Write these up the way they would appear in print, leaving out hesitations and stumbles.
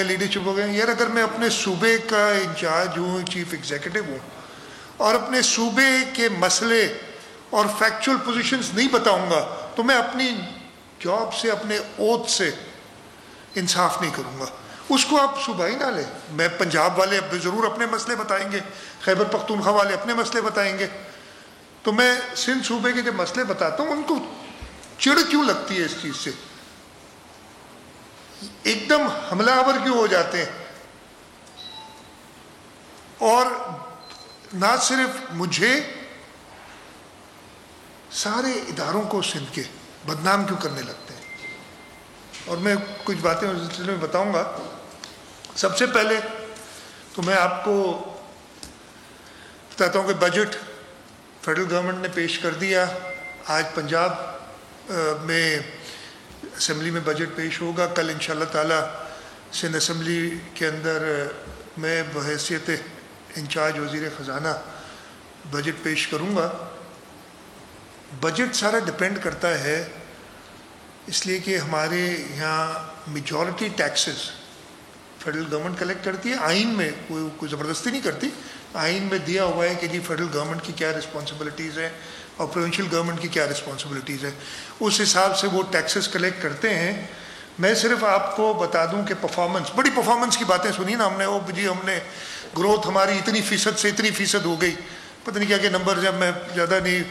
Leadership ہو گئے. یار اگر میں اپنے صوبے کا انچارج ہوں, چیف ایگزیکٹو ہوں, اور اپنے صوبے کے مسئلے اور فیکچول پوزیشنز نہیں بتاؤں گا تو میں اپنی جاب سے, اپنے اوتھ سے انصاف نہیں کروں گا. اس کو آپ صوبائی نہ لیں. میں پنجاب والے ضرور اپنے مسئلے بتائیں گے, خیبر پختونخوا والے اپنے مسئلے بتائیں گے, تو میں سندھ صوبے کے جو مسئلے بتاتا ہوں ان کو چڑ کیوں لگتی ہے اس چیز سے, ایک دم حملہ آور کیوں ہو جاتے ہیں؟ اور نہ صرف مجھے, سارے اداروں کو سندھ کے بدنام کیوں کرنے لگتے ہیں. اور میں کچھ باتیں اس سلسلے میں بتاؤں گا. سب سے پہلے تو میں آپ کو بتاتا ہوں کہ بجٹ فیڈرل گورنمنٹ نے پیش کر دیا. آج پنجاب میں اسمبلی میں بجٹ پیش ہوگا. کل انشاءاللہ تعالی سندھ اسمبلی کے اندر میں بحیثیت انچارج وزیر خزانہ بجٹ پیش کروں گا. بجٹ سارا ڈپینڈ کرتا ہے اس لیے کہ ہمارے یہاں majority taxes federal government collect کرتی ہے. آئین میں کوئی زبردستی نہیں کرتی. آئین میں دیا ہوا ہے کہ جی فیڈرل گورنمنٹ کی کیا رسپانسبلٹیز ہیں اور پروونشل گورنمنٹ کی کیا رسپانسبلٹیز ہیں. اس حساب سے وہ ٹیکسز کلیکٹ کرتے ہیں. میں صرف آپ کو بتا دوں کہ پرفارمنس, بڑی پرفارمنس کی باتیں سنی نا ہم نے, وہ جی ہم نے گروتھ ہماری اتنی فیصد سے اتنی فیصد ہو گئی, پتہ نہیں کیا کہ نمبر, جب میں زیادہ نہیں,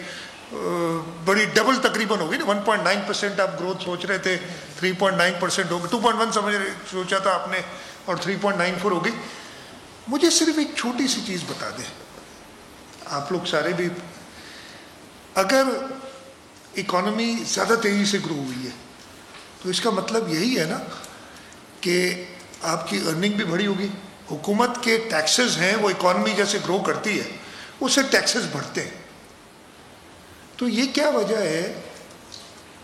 بڑی ڈبل تقریباً ہو گئی نا. 1.9% آپ گروتھ سوچ رہے تھے, 3.9% ہو گئی. 2.1 سوچا تھا آپ نے اور 3.94 ہو گئی. مجھے صرف ایک چھوٹی سی چیز بتا دیں آپ لوگ سارے بھی, اگر اکانومی زیادہ تیزی سے گرو ہوئی ہے تو اس کا مطلب یہی ہے نا کہ آپ کی ارننگ بھی بڑھی ہوگی. حکومت کے ٹیکسز ہیں وہ اکانومی جیسے گرو کرتی ہے اس سے ٹیکسز بڑھتے ہیں. تو یہ کیا وجہ ہے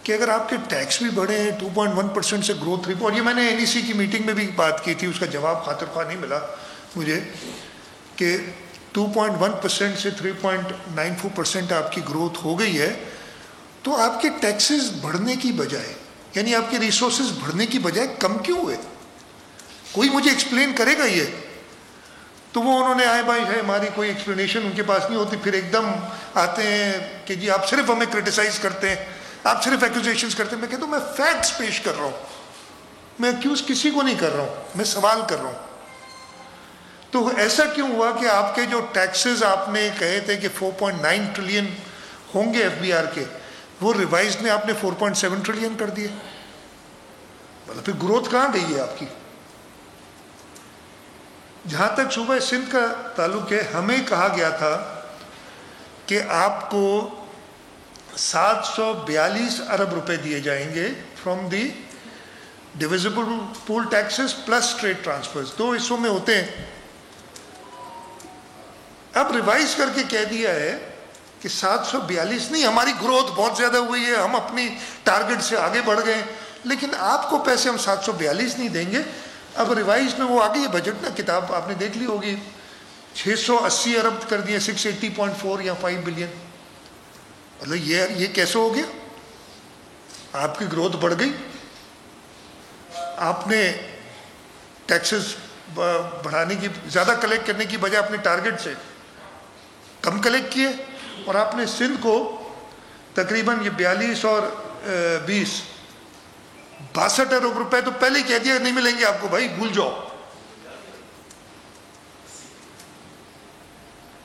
کہ اگر آپ کے ٹیکس بھی بڑھے ہیں 2.1% سے گروتھ, اور یہ میں نے NEC کی میٹنگ میں بھی بات کی تھی, اس کا جواب خاطر خواہ نہیں ملا مجھے, کہ 2.1% سے 3.94% آپ کی گروتھ ہو گئی ہے, تو آپ کے ٹیکسز بڑھنے کی بجائے, یعنی آپ کے ریسورسز بڑھنے کی بجائے کم کیوں ہوئے؟ کوئی مجھے ایکسپلین کرے گا یہ؟ تو وہ انہوں نے آئے بھائی ہے, ہماری کوئی ایکسپلینیشن ان کے پاس نہیں ہوتی. پھر ایک دم آتے ہیں کہ جی آپ صرف ہمیں کرٹیسائز کرتے ہیں, آپ صرف ایکوزیشنز کرتے ہیں. میں کہتا ہوں میں فیکٹس پیش کر رہا ہوں, میں ایکیوز کسی کو نہیں کر رہا ہوں, میں سوال کر رہا ہوں. تو ایسا کیوں ہوا کہ آپ کے جو ٹیکسز آپ نے کہے تھے کہ 4.9 ٹریلین ہوں گے FBR کے, وہ ریوائز نے آپ نے 4.7 ٹریلین کر دیے. مطلب پھر گروتھ کہاں گئی ہے آپ کی؟ جہاں تک صوبہ سندھ کا تعلق ہے, ہمیں کہا گیا تھا کہ آپ کو 742 ارب روپے دیے جائیں گے from the divisible pool taxes plus trade transfers, 2 حصوں میں ہوتے ہیں. اب ریوائز کر کے کہہ دیا ہے کہ 742 نہیں, ہماری گروتھ بہت زیادہ ہوئی ہے, ہم اپنی ٹارگٹ سے آگے بڑھ گئے, لیکن آپ کو پیسے ہم 742 نہیں دیں گے. اب ریوائز میں وہ آگے یہ بجٹ نا, کتاب آپ نے دیکھ لی ہوگی, 680 ارب کر دیے, 680.4 یا 5 بلین. مطلب یہ کیسے ہو گیا؟ آپ کی گروتھ بڑھ گئی, آپ نے ٹیکسز بڑھانے کی, زیادہ کلیکٹ کرنے کی بجائے اپنے ٹارگٹ سے کم کلیکٹ کیے, اور آپ نے سندھ کو تقریباً یہ 42 اور 20 62 ارب روپے تو پہلے ہی کہہ دیا نہیں ملیں گے آپ کو, بھائی بھول جاؤ.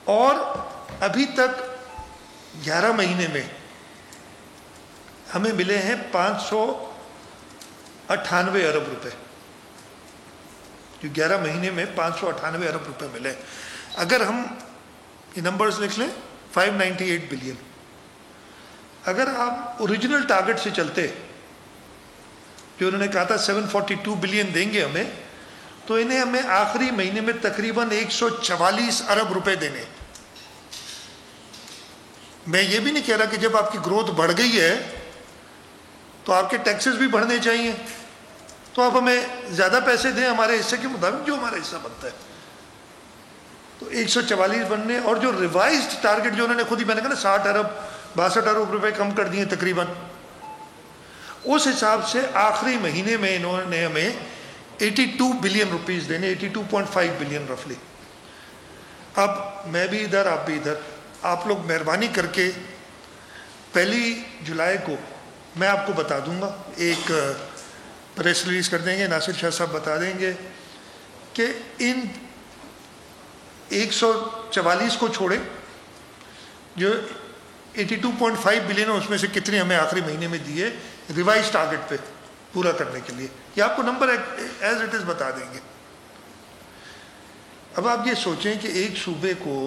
اور ابھی تک 11 مہینے میں ہمیں ملے ہیں 598 ارب روپے. جو 11 مہینے میں 598 ارب روپے ملے. اگر ہم یہ نمبرز لکھ لیں 598 بلین, اگر آپ اوریجنل ٹارگٹ سے چلتے جو انہوں نے کہا تھا 742 بلین دیں گے ہمیں, تو انہیں ہمیں آخری مہینے میں تقریباً 144 ارب روپے دینے. میں یہ بھی نہیں کہہ رہا کہ جب آپ کی گروتھ بڑھ گئی ہے تو آپ کے ٹیکسز بھی بڑھنے چاہیے, تو آپ ہمیں زیادہ پیسے دیں ہمارے حصے کے مطابق جو ہمارا حصہ بنتا ہے. تو 144 بننے, اور جو ریوائزڈ ٹارگٹ جو انہوں نے خود ہی, میں نے کہا نا 60 ارب 62 ارب روپے کم کر دیے تقریباً, اس حساب سے آخری مہینے میں انہوں نے ہمیں 82 بلین روپیز دینے, 82.5 بلین رفلی. اب میں بھی ادھر, آپ بھی ادھر, آپ لوگ مہربانی کر کے 1 جولائی کو میں آپ کو بتا دوں گا, ایک پریس ریلیز کر دیں گے, ناصر شاہ صاحب بتا دیں گے کہ ان 144 کو چھوڑیں جو 82.5 بلین, اس میں سے کتنے ہمیں آخری مہینے میں دیے ریوائز ٹارگٹ پہ پورا کرنے کے لیے. یہ آپ کو نمبر ایز اٹ از بتا دیں گے. اب آپ یہ سوچیں کہ ایک صوبے کو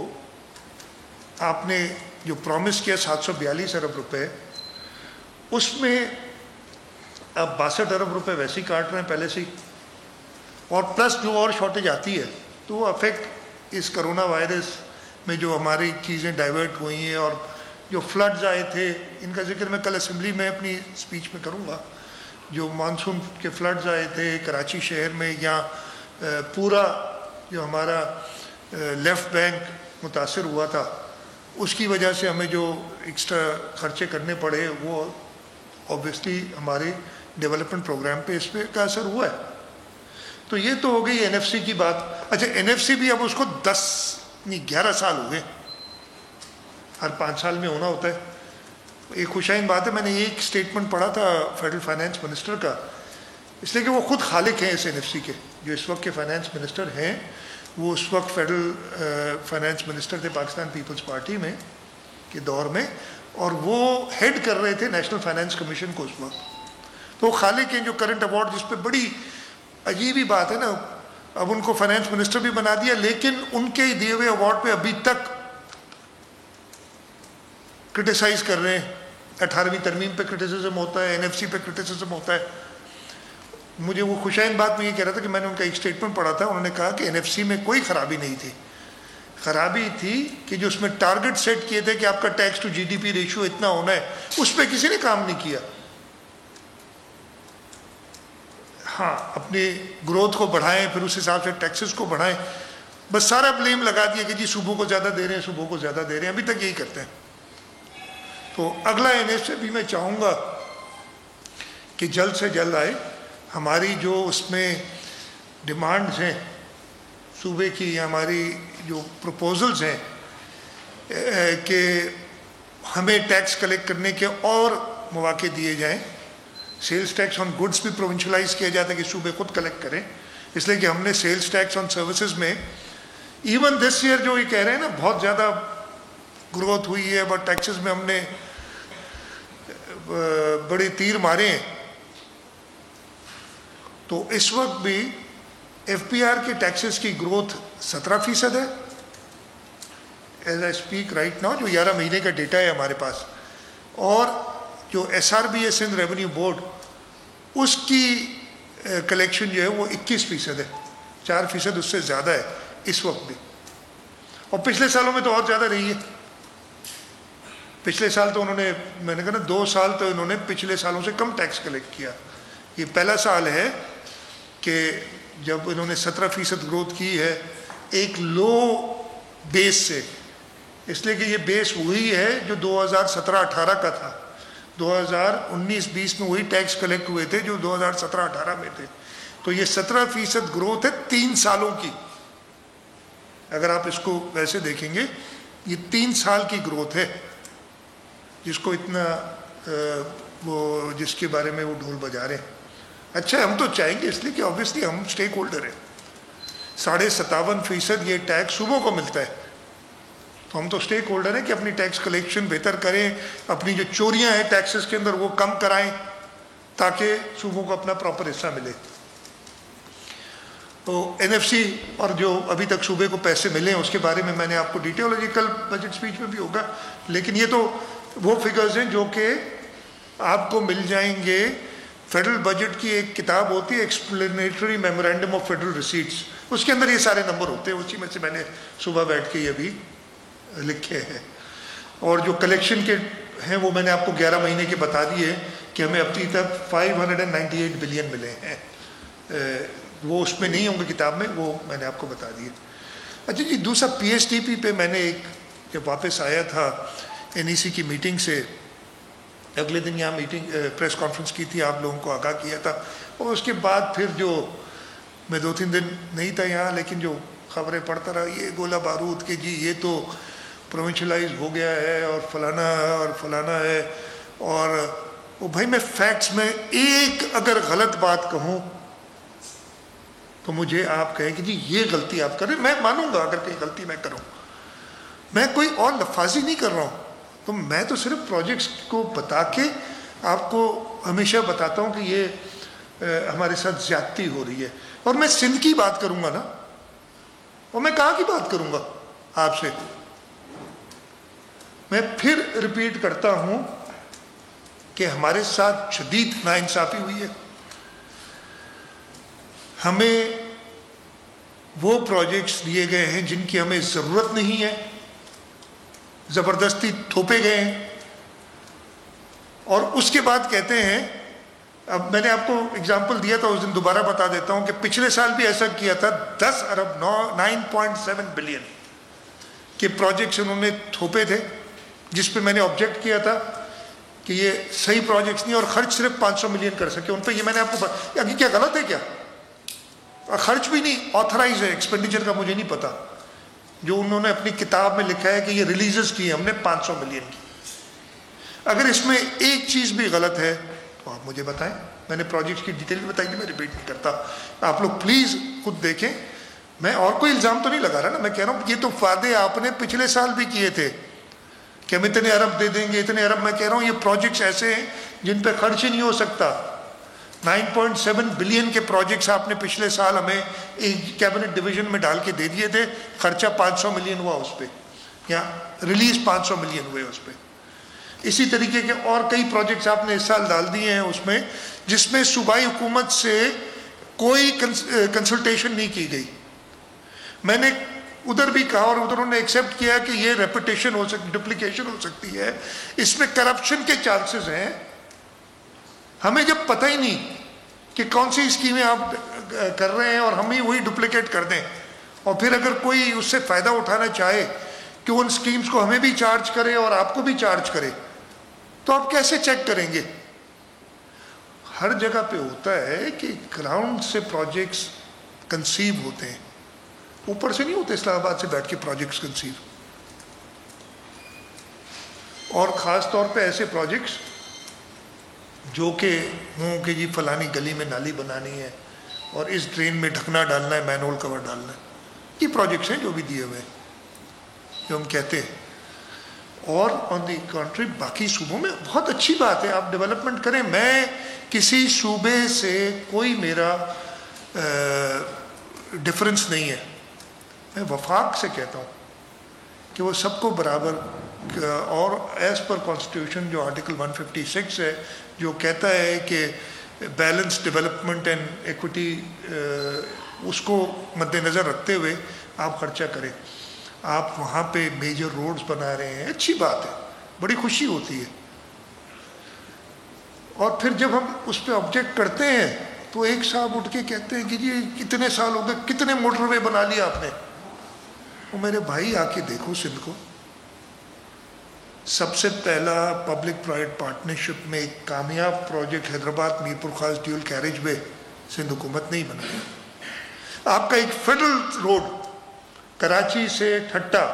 آپ نے جو پرومس کیا 742 ارب روپے, اس میں اب 62 ارب روپے ویسے ہی کاٹ رہے ہیں پہلے سے ہی, اور پلس جو اور شارٹیج آتی ہے تو وہ افیکٹ اس کرونا وائرس میں جو ہماری چیزیں ڈائیورٹ ہوئی ہیں, اور جو فلڈز آئے تھے ان کا ذکر میں کل اسمبلی میں اپنی اسپیچ میں کروں گا. جو مانسون کے فلڈز آئے تھے کراچی شہر میں, یا پورا جو ہمارا لیفٹ بینک متاثر ہوا تھا, اس کی وجہ سے ہمیں جو ایکسٹرا خرچے کرنے پڑے وہ اوبویسلی ہمارے ڈیولپمنٹ پروگرام پہ اس پہ کا اثر ہوا ہے. تو یہ تو ہو گئی این ایف سی کی بات. اچھا این ایف سی بھی اب اس کو 11 سال ہو گئے, ہر 5 سال میں ہونا ہوتا ہے. ایک خوشائن بات ہے, میں نے ایک سٹیٹمنٹ پڑھا تھا فیڈرل فائنانس منسٹر کا, اس لیے کہ وہ خود خالق ہیں اس این ایف سی کے. جو اس وقت کے فائنانس منسٹر ہیں وہ اس وقت فیڈرل فائنانس منسٹر تھے پاکستان پیپلز پارٹی میں کے دور میں, اور وہ ہیڈ کر رہے تھے نیشنل فائنانس کمیشن کو اس وقت. تو وہ خالق ہیں جو کرنٹ ایوارڈ, جس پہ بڑی عجیب ہی بات ہے نا, اب ان کو فائنانس منسٹر بھی بنا دیا, لیکن ان کے دیے ہوئے ایوارڈ پہ ابھی تک کرٹیسائز کر رہے ہیں. 18ویں ترمیم پہ کرٹیسزم ہوتا ہے, این ایف سی پہ کرٹیسزم ہوتا ہے. مجھے وہ خوشائن بات میں یہ کہہ رہا تھا کہ میں نے ان کا ایک سٹیٹمنٹ پڑھا تھا, انہوں نے کہا کہ این ایف سی میں کوئی خرابی نہیں تھی. خرابی تھی کہ جو اس میں ٹارگٹ سیٹ کیے تھے کہ آپ کا tax to G D P ratio اتنا ہونا ہے, اس پہ کسی نے کام نہیں کیا. ہاں, اپنی گروتھ کو بڑھائیں, پھر اس حساب سے ٹیکسز کو بڑھائیں, بس سارا بلیم لگا دیا کہ جی صوبوں کو زیادہ دے رہے ہیں, صوبوں کو زیادہ دے رہے ہیں. ابھی تک یہی کرتے ہیں. تو اگلا این ایف سے بھی میں چاہوں گا کہ جلد سے جلد آئے. ہماری جو اس میں ڈیمانڈز ہیں صوبے کی, ہماری جو پروپوزلز ہیں کہ ہمیں ٹیکس کلیکٹ کرنے کے اور مواقع دیے جائیں. سیلز ٹیکس آن گڈس بھی پروونشلائز کیا جاتا ہے کہ صوبے خود کلیکٹ کریں, اس لیے کہ ہم نے سیلز ٹیکس آن سروسز میں ایون دس ایئر جو یہ کہہ رہے ہیں نا بہت زیادہ گروتھ ہوئی ہے, بٹ ٹیکسز میں ہم نے بڑے تیر مارے ہیں. تو اس وقت بھی ایف پی آر کے ٹیکسز کی گروتھ 17% ہے as I speak right now, جو 11 مہینے کا ڈیٹا ہے ہمارے پاس. اور جو ایس آر بی ہے سندھ ریونیو بورڈ, اس کی کلیکشن جو ہے وہ 21% ہے, 4% اس سے زیادہ ہے اس وقت بھی. اور پچھلے سالوں میں تو اور زیادہ رہی ہے. پچھلے سال تو انہوں نے, میں نے کہا نا 2 سال تو انہوں نے پچھلے سالوں سے کم ٹیکس کلیکٹ کیا. یہ پہلا سال ہے کہ جب انہوں نے 17% گروتھ کی ہے ایک لو بیس سے, اس لیے کہ یہ بیس وہی ہے جو 2017-18 کا تھا. 2019-20 میں وہی ٹیکس کلیکٹ ہوئے تھے جو 2017-18 میں تھے. تو یہ 17% گروتھ ہے 3 سالوں کی. اگر آپ اس کو ویسے دیکھیں گے یہ 3 سال کی گروتھ ہے, جس کو اتنا وہ جس کے بارے میں وہ ڈھول بجا رہے ہیں. اچھا, ہم تو چاہیں گے اس لیے کہ اوبیسلی ہم اسٹیک ہولڈر ہیں. 57.5% یہ ٹیکس صوبوں کو ملتا ہے, تو ہم تو اسٹیک ہولڈر ہیں کہ اپنی ٹیکس کلیکشن بہتر کریں, اپنی جو چوریاں ہیں ٹیکسز کے اندر وہ کم کرائیں تاکہ صوبوں کو اپنا پراپر حصہ ملے. تو این ایف سی اور جو ابھی تک صوبے کو پیسے ملے ہیں اس کے بارے میں نے آپ کو ڈیٹیلوجیکل بجٹ سپیچ میں بھی ہوگا, لیکن یہ تو وہ فگرز ہیں جو کہ آپ کو مل جائیں گے. فیڈرل بجٹ کی ایک کتاب ہوتی ہے explanatory memorandum of federal receipts, اس کے اندر یہ سارے نمبر ہوتے ہیں, اسی میں سے میں نے صبح بیٹھ کے یہ بھی لکھے ہیں. اور جو کلیکشن کے ہیں وہ میں نے آپ کو 11 مہینے کے بتا دیے کہ ہمیں ابھی تک 598 بلین ملے ہیں. وہ اس میں نہیں ہوں گے کتاب میں, وہ میں نے آپ کو بتا دیے. اچھا جی, دوسرا پی ایس ٹی پی پہ میں نے ایک جب واپس آیا تھا این ای سی کی میٹنگ سے, اگلے دن یہاں میٹنگ پریس کانفرنس کی تھی, آپ لوگوں کو آگاہ کیا تھا, اور اس کے بعد پھر جو میں 2-3 دن نہیں تھا یہاں، لیکن جو خبریں پڑھتا رہا یہ گولہ بارود کہ جی یہ تو پروونشلائز ہو گیا ہے اور فلانا ہے اور فلانا ہے، اور وہ بھائی میں فیکٹس میں ایک اگر غلط بات کہوں تو مجھے آپ کہیں کہ جی یہ غلطی آپ کریں، میں مانوں گا اگر کوئی غلطی میں کروں، میں کوئی اور لفاظی نہیں کر رہا ہوں، تو میں تو صرف پروجیکٹس کو بتا کے آپ کو ہمیشہ بتاتا ہوں کہ یہ ہمارے ساتھ زیادتی ہو رہی ہے. اور میں سندھ کی بات کروں گا نا، اور میں کہاں کی بات کروں گا آپ سے؟ میں پھر ریپیٹ کرتا ہوں کہ ہمارے ساتھ شدید ناانصافی ہوئی ہے. ہمیں وہ پروجیکٹس دیے گئے ہیں جن کی ہمیں ضرورت نہیں ہے، زبردستی تھوپے گئے ہیں، اور اس کے بعد کہتے ہیں، اب میں نے آپ کو اگزامپل دیا تھا اس دن، دوبارہ بتا دیتا ہوں کہ پچھلے سال بھی ایسا کیا تھا، 10 ارب 9.7 بلین کے پروجیکٹس انہوں نے تھوپے تھے، جس پہ میں نے آبجیکٹ کیا تھا کہ یہ صحیح پروجیکٹس نہیں، اور خرچ صرف 500 ملین کر سکے ان پہ. یہ میں نے آپ کو آگے کیا غلط ہے کیا؟ خرچ بھی نہیں آتھرائز ہے، ایکسپینڈیچر کا مجھے نہیں پتا، جو انہوں نے اپنی کتاب میں لکھا ہے کہ یہ ریلیزز کی ہم نے 500 ملین کی. اگر اس میں ایک چیز بھی غلط ہے تو آپ مجھے بتائیں. میں نے پروجیکٹس کی ڈیٹیل بھی بتائی تھی، میں ریپیٹ نہیں کرتا، آپ لوگ پلیز خود دیکھیں. میں اور کوئی الزام تو نہیں لگا رہا نا، میں کہہ رہا ہوں یہ تو وعدے آپ نے پچھلے سال بھی کیے تھے کہ ہم اتنے ارب دے دیں گے، اتنے ارب. میں کہہ رہا ہوں یہ پروجیکٹس ایسے ہیں جن پہ خرچ ہی نہیں ہو سکتا. 9.7 بلین کے پروجیکٹس آپ نے پچھلے سال ہمیں ایک کیبنٹ ڈویژن میں ڈال کے دے دیے تھے، خرچہ 500 ملین ہوا اس پہ، یا ریلیز 500 ملین ہوئے اس پہ. اسی طریقے کے اور کئی پروجیکٹس آپ نے اس سال ڈال دیے ہیں اس میں، جس میں صوبائی حکومت سے کوئی کنسلٹیشن نہیں کی گئی. میں نے ادھر بھی کہا اور ادھر انہوں نے ایکسیپٹ کیا کہ یہ ریپیٹیشن ہو سکتی، ڈپلیکیشن ہو سکتی ہے، اس میں کرپشن کے چانسز ہیں. ہمیں جب پتہ ہی نہیں کہ کون سی اسکیمیں آپ کر رہے ہیں اور ہم ہی وہی ڈپلیکیٹ کر دیں، اور پھر اگر کوئی اس سے فائدہ اٹھانا چاہے کہ ان اسکیمز کو ہمیں بھی چارج کرے اور آپ کو بھی چارج کرے، تو آپ کیسے چیک کریں گے؟ ہر جگہ پہ ہوتا ہے کہ گراؤنڈ سے پروجیکٹس کنسیو ہوتے ہیں، اوپر سے نہیں ہوتے اسلام آباد سے بیٹھ کے پروجیکٹس کنسیو. اور خاص طور پہ ایسے پروجیکٹس جو کہ ہوں کہ جی فلانی گلی میں نالی بنانی ہے اور اس ڈرین میں ڈھکنا ڈالنا ہے، مین ہول کور ڈالنا ہے. یہ پروجیکٹس ہیں جو بھی دیے ہوئے ہیں، جو ہم کہتے ہیں. اور آن دی کنٹری باقی صوبوں میں بہت اچھی بات ہے، آپ ڈیولپمنٹ کریں. میں کسی صوبے سے کوئی میرا ڈفرنس نہیں ہے. میں وفاق سے کہتا ہوں کہ وہ سب کو برابر، اور ایز پر کانسٹیٹیوشن جو آرٹیکل 156 ہے جو کہتا ہے کہ بیلنس ڈیولپمنٹ اینڈ ایکوٹی، اس کو مد نظر رکھتے ہوئے آپ خرچہ کریں. آپ وہاں پہ میجر روڈز بنا رہے ہیں، اچھی بات ہے، بڑی خوشی ہوتی ہے. اور پھر جب ہم اس پہ آبجیکٹ کرتے ہیں تو ایک صاحب اٹھ کے کہتے ہیں کہ جی کتنے سال ہو گئے، کتنے موٹر وے بنا لیا آپ نے. وہ میرے بھائی آ کے دیکھو سندھ کو، سب سے پہلا پبلک پرائیویٹ پارٹنرشپ میں ایک کامیاب پروجیکٹ حیدرآباد میرپور خاص ڈیول کیریج وے سندھ حکومت نہیں بنایا. آپ کا ایک فیڈرل روڈ کراچی سے ٹھٹا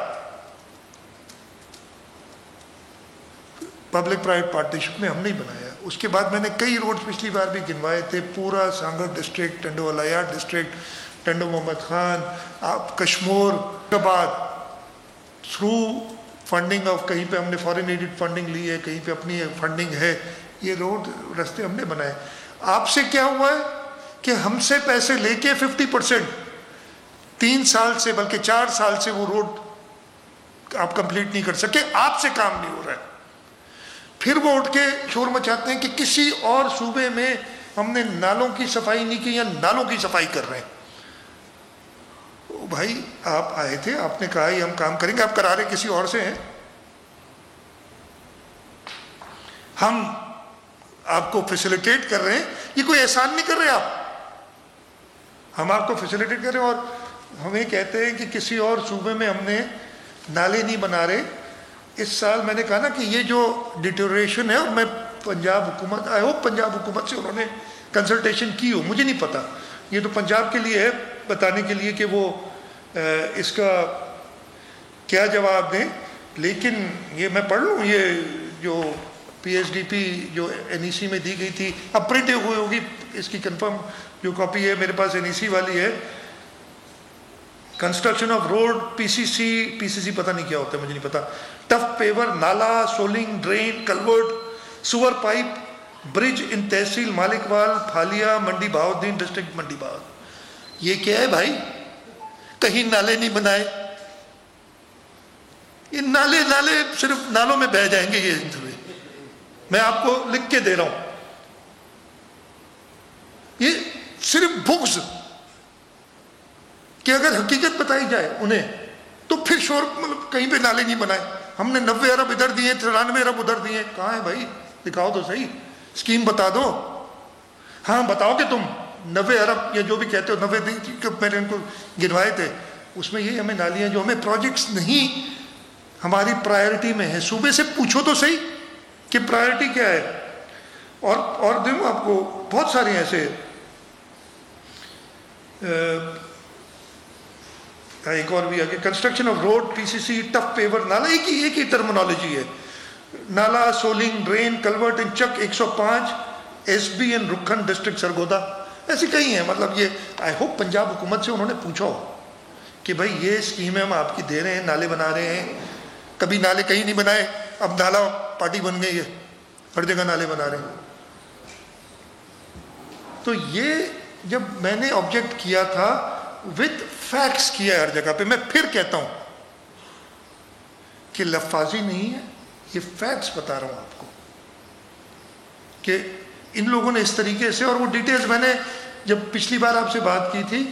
پبلک پرائیویٹ پارٹنرشپ میں ہم نہیں بنایا. اس کے بعد میں نے کئی روڈ پچھلی بار بھی گنوائے تھے، پورا سانگر ڈسٹرکٹ، ٹنڈو والایار ڈسٹرکٹ، ٹنڈو محمد خان، آپ کشمور کے بعد تھرو فنڈنگ آف، کہیں پہ ہم نے فارن ایڈڈ فنڈنگ لی ہے، کہیں پہ اپنی فنڈنگ ہے، یہ روڈ رستے ہم نے بنائے. آپ سے کیا ہوا ہے کہ ہم سے پیسے لے کے 50% 3 سال سے بلکہ 4 سال سے وہ روڈ آپ کمپلیٹ نہیں کر سکے، آپ سے کام نہیں ہو رہا ہے. پھر وہ اٹھ کے شور مچاتے ہیں کہ کسی اور صوبے میں ہم نے نالوں کی صفائی نہیں کی یا نالوں کی صفائی کر رہے ہیں. بھائی آپ آئے تھے، آپ نے کہا یہ ہم کام کریں گے، آپ کرا رہے کسی اور سے ہیں. ہم آپ کو فیسیلیٹیٹ کر رہے ہیں، یہ کوئی احسان نہیں کر رہے آپ، ہم آپ کو فیسیلیٹیٹ کر رہے ہیں. اور ہمیں کہتے ہیں کہ کسی اور صوبے میں ہم نے نالے نہیں بنا رہے. اس سال میں نے کہا نا کہ یہ جو ڈیٹیوریشن ہے، میں پنجاب حکومت، آئی ہوپ پنجاب حکومت سے انہوں نے کنسلٹیشن کی ہو، مجھے نہیں پتا، یہ تو پنجاب کے لیے ہے بتانے کے لیے کہ وہ اس کا کیا جواب دیں، لیکن یہ میں پڑھ لوں یہ جو پی ایس ڈی پی جو این ای سی میں دی گئی تھی، اب پرنٹ ہوئی ہوگی اس کی کنفرم جو کاپی ہے میرے پاس این ای سی والی ہے. Construction of road P C سی پتہ نہیں کیا ہوتا ہے، مجھے نہیں پتا. ٹف پیور، نالا، سولنگ، ڈرین، کلورٹ، سور پائپ، برج ان تحصیل مالک وال، پھالیا، منڈی بہاؤدین، ڈسٹرکٹ منڈی بہاؤ. یہ کیا ہے بھائی؟ کہیں نالے نہیں بنائے. یہ نالے صرف نالوں میں بہہ جائیں گے. یہ میں آپ کو لکھ کے دے رہا ہوں. یہ صرف بغض کہ اگر حقیقت بتائی جائے انہیں تو پھر شور مطلب کہیں پہ نالے نہیں بنائے. ہم نے 90 ارب ادھر دیے، 93 ارب ادھر دیے. کہاں ہے بھائی؟ دکھاؤ تو صحیح، اسکیم بتا دو. ہاں بتاؤ کہ تم 90 ارب یا جو بھی کہتے ہو، 90 میں نے ان کو گنوائے تھے، اس میں یہ ہمیں نالیاں جو ہمیں پروجیکٹس نہیں ہماری پرائرٹی میں ہیں. صوبے سے پوچھو تو صحیح کہ پرائرٹی کیا ہے. اور دوں آپ کو بہت سارے ایسے ایک اور بھی آگے construction of road P C C, tuff paver, نالا، ایک ہی ٹرمنالوجی ہے. نالا، سولنگ، ڈرین، کلورٹ ان چک 105 ایس بی این رکھن ڈسٹرکٹ سرگودا. ایسے کئی ہیں. مطلب یہ آئی ہوپ پنجاب حکومت سے انہوں نے پوچھا ہو کہ بھائی یہ اسکیم ہے ہم آپ کی دے رہے ہیں، نالے بنا رہے ہیں. کبھی نالے کہیں نہیں بنائے، اب نالا پارٹی بن گئی ہے، ہر جگہ نالے بنا رہے ہیں. تو یہ جب میں نے آبجیکٹ کیا تھا وتھ فیکٹس کیا ہے ہر جگہ پہ. میں پھر کہتا ہوں کہ لفاظی نہیں ہے، یہ فیکٹس بتا رہا ہوں آپ کو کہ ان لوگوں نے اس طریقے سے. اور وہ ڈیٹیلز میں نے جب پچھلی بار آپ سے بات کی تھی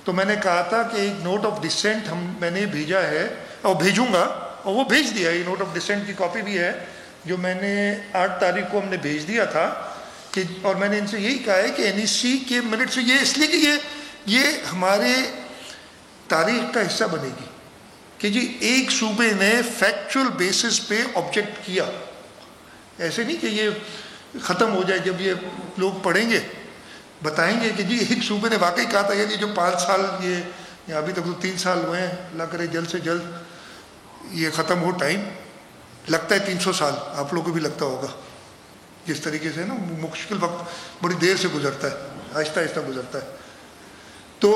تو میں نے کہا تھا کہ ایک نوٹ آف ڈسینٹ میں نے بھیجا ہے اور بھیجوں گا، اور وہ بھیج دیا. یہ نوٹ آف ڈسینٹ کی کاپی بھی ہے جو میں نے 8 تاریخ کو ہم نے بھیج دیا تھا کہ، اور میں نے ان سے یہی کہا ہے کہ این ای سی کے منٹ سے یہ اس لیے کہ یہ ہمارے تاریخ کا حصہ بنے گی کہ جی ایک صوبے نے فیکچول بیسس پہ آبجیکٹ کیا. ایسے نہیں کہ یہ ختم ہو جائے. جب یہ لوگ پڑھیں گے بتائیں گے کہ جی ایک صوبے نے واقعی کہا تھا. یعنی جو 5 سال یہ ابھی تک تو 3 سال ہوئے ہیں، اللہ کرے جلد سے جلد یہ ختم ہو. ٹائم لگتا ہے 300 سال، آپ لوگوں کو بھی لگتا ہوگا. جس طریقے سے نا مشکل وقت بڑی دیر سے گزرتا ہے، آہستہ آہستہ گزرتا ہے. تو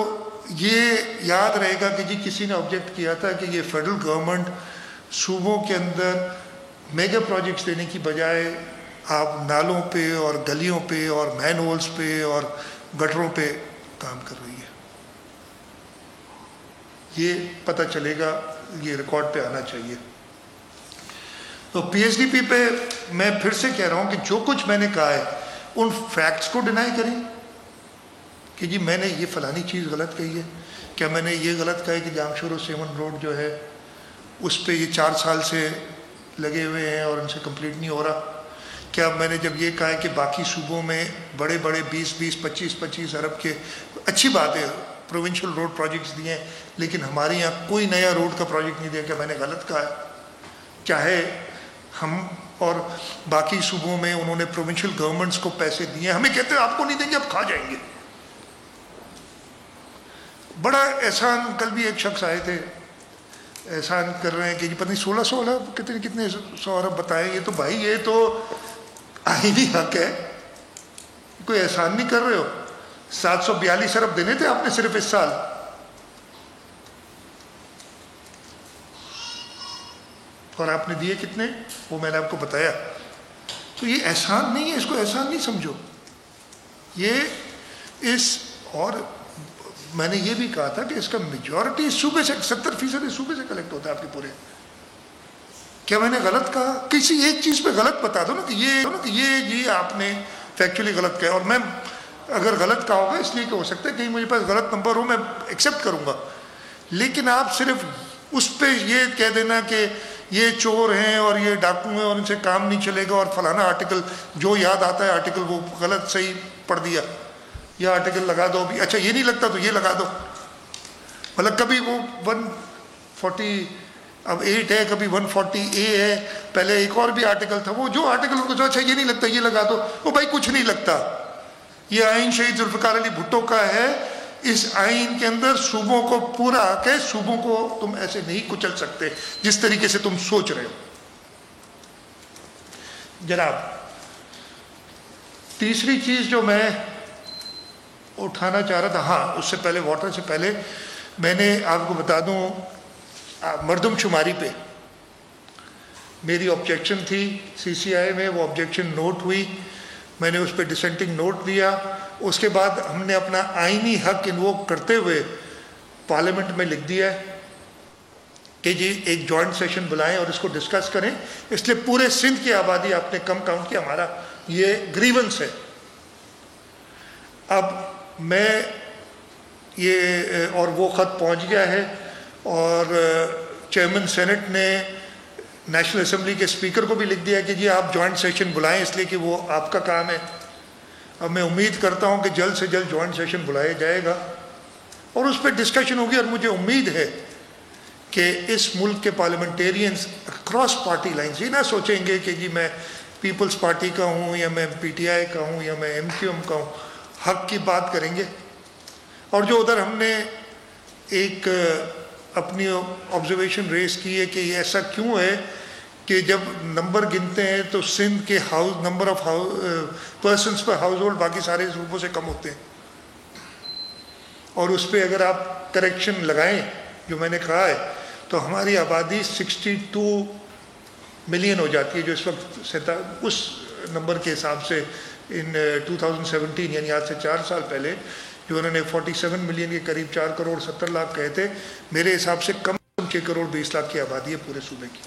یہ یاد رہے گا کہ جی کسی نے آبجیکٹ کیا تھا کہ یہ فیڈرل گورنمنٹ صوبوں کے اندر میگا پروجیکٹس دینے کی بجائے آپ نالوں پہ اور گلیوں پہ اور مین ہولز پہ اور گٹروں پہ کام کر رہی ہے. یہ پتہ چلے گا، یہ ریکارڈ پہ آنا چاہیے. تو پی ایچ ڈی پی پہ میں پھر سے کہہ رہا ہوں کہ جو کچھ میں نے کہا ہے ان فیکٹس کو ڈینائی کریں کہ جی میں نے یہ فلانی چیز غلط کہی ہے. کیا میں نے یہ غلط کہا ہے کہ جامشور و سیون روڈ جو ہے اس پہ یہ 4 سال سے لگے ہوئے ہیں اور ان سے کمپلیٹ نہیں ہو رہا؟ کیا میں نے جب یہ کہا ہے کہ باقی صوبوں میں بڑے 20 25 ارب کے، اچھی بات ہے پروونشل روڈ پروجیکٹس دیے ہیں، لیکن ہمارے یہاں کوئی نیا روڈ کا پروجیکٹ نہیں دیا؟ کیا میں نے غلط کہا ہے؟ چاہے ہم اور باقی صوبوں میں انہوں نے پروونشل گورنمنٹس کو پیسے دیے، ہمیں کہتے ہیں آپ کو نہیں دیں گے، آپ کھا جائیں گے. بڑا احسان، کل بھی ایک شخص آئے تھے احسان کر رہے ہیں کہ جی پتہ نہیں 1600 ارب کتنے 100 ارب بتائیں. یہ تو بھائی یہ تو آئینی حق ہے، کوئی احسان نہیں کر رہے ہو. 742 ارب دینے تھے آپ نے صرف اس سال، اور آپ نے دیے کتنے وہ میں نے آپ کو بتایا. تو یہ احسان نہیں ہے، اس کو احسان نہیں سمجھو. یہ اور میں نے یہ بھی کہا تھا کہ اس کا میجورٹی صوبے سے، 70% صوبے سے کلیکٹ ہوتا ہے آپ کے پورے. کیا میں نے غلط کہا؟ کسی ایک چیز پہ غلط بتا دو نا کہ یہ آپ نے فیکچولی غلط کہا. اور میں اگر غلط کہا ہوگا اس لیے کہ ہو سکتا ہے کہیں مجھے پاس غلط نمبر ہو، میں ایکسیپٹ کروں گا. لیکن آپ صرف اس پہ یہ کہہ دینا کہ یہ چور ہیں اور یہ ڈاکو ہیں اور ان سے کام نہیں چلے گا، اور فلانا آرٹیکل جو یاد آتا ہے آرٹیکل وہ غلط صحیح پڑھ دیا، یہ آرٹیکل لگا دو بھی، اچھا یہ نہیں لگتا تو یہ لگا دو. مطلب کبھی وہ 140 اب 8 ہے، کبھی 140A ہے، پہلے ایک اور بھی آرٹیکل تھا، وہ جو آرٹیکل ان کو جو اچھا یہ نہیں لگتا یہ لگا دو. وہ بھائی کچھ نہیں لگتا. یہ آئین شہید ذوالفقار علی بھٹو کا ہے. اس آئین کے اندر صوبوں کو پورا حق ہے. صوبوں کو تم ایسے نہیں کچل سکتے جس طریقے سے تم سوچ رہے ہو. جناب تیسری چیز جو میں اٹھانا چاہ رہا تھا، ہاں اس سے پہلے، واٹر سے پہلے میں نے آپ کو بتا دوں مردم شماری پہ میری آبجیکشن تھی سی سی آئی میں. وہ آبجیکشن نوٹ ہوئی، میں نے اس پہ ڈسینٹنگ نوٹ دیا. اس کے بعد ہم نے اپنا آئینی حق انووک کرتے ہوئے پارلیمنٹ میں لکھ دیا ہے کہ جی ایک جوائنٹ سیشن بلائیں اور اس کو ڈسکس کریں. اس لیے پورے سندھ کی آبادی آپ نے کم کاؤنٹ کیا، ہمارا یہ گریونس ہے. اب میں یہ اور وہ خط پہنچ گیا ہے اور چیئرمین سینٹ نے نیشنل اسمبلی کے اسپیکر کو بھی لکھ دیا کہ جی آپ جوائنٹ سیشن بلائیں، اس لیے کہ وہ آپ کا کام ہے. اب میں امید کرتا ہوں کہ جلد سے جلد جوائنٹ سیشن بلایا جائے گا اور اس پہ ڈسکشن ہوگی. اور مجھے امید ہے کہ اس ملک کے پارلیمنٹیرینز اکراس پارٹی لائنز یہ نہ سوچیں گے کہ جی میں پیپلز پارٹی کا ہوں یا میں پی ٹی آئی کا ہوں یا میں ایم کیو ایم کا ہوں. حق کی بات کریں گے. اور جو ادھر ہم نے ایک اپنی آبزرویشن ریز کی ہے کہ یہ ایسا کیوں ہے کہ جب نمبر گنتے ہیں تو سندھ کے نمبر آف پرسنس پر ہاؤس ہولڈ باقی سارے صوبوں سے کم ہوتے ہیں. اور اس پہ اگر آپ کریکشن لگائیں جو میں نے کہا ہے تو ہماری آبادی 62 ملین ہو جاتی ہے، جو اس وقت اس نمبر کے حساب سے ان 2017 یعنی آج سے 4 سال پہلے جو انہوں نے 47 ملین کے قریب 4 کروڑ 70 لاکھ کہے تھے، میرے حساب سے کم 6 کروڑ 20 لاکھ کی آبادی ہے پورے صوبے کی،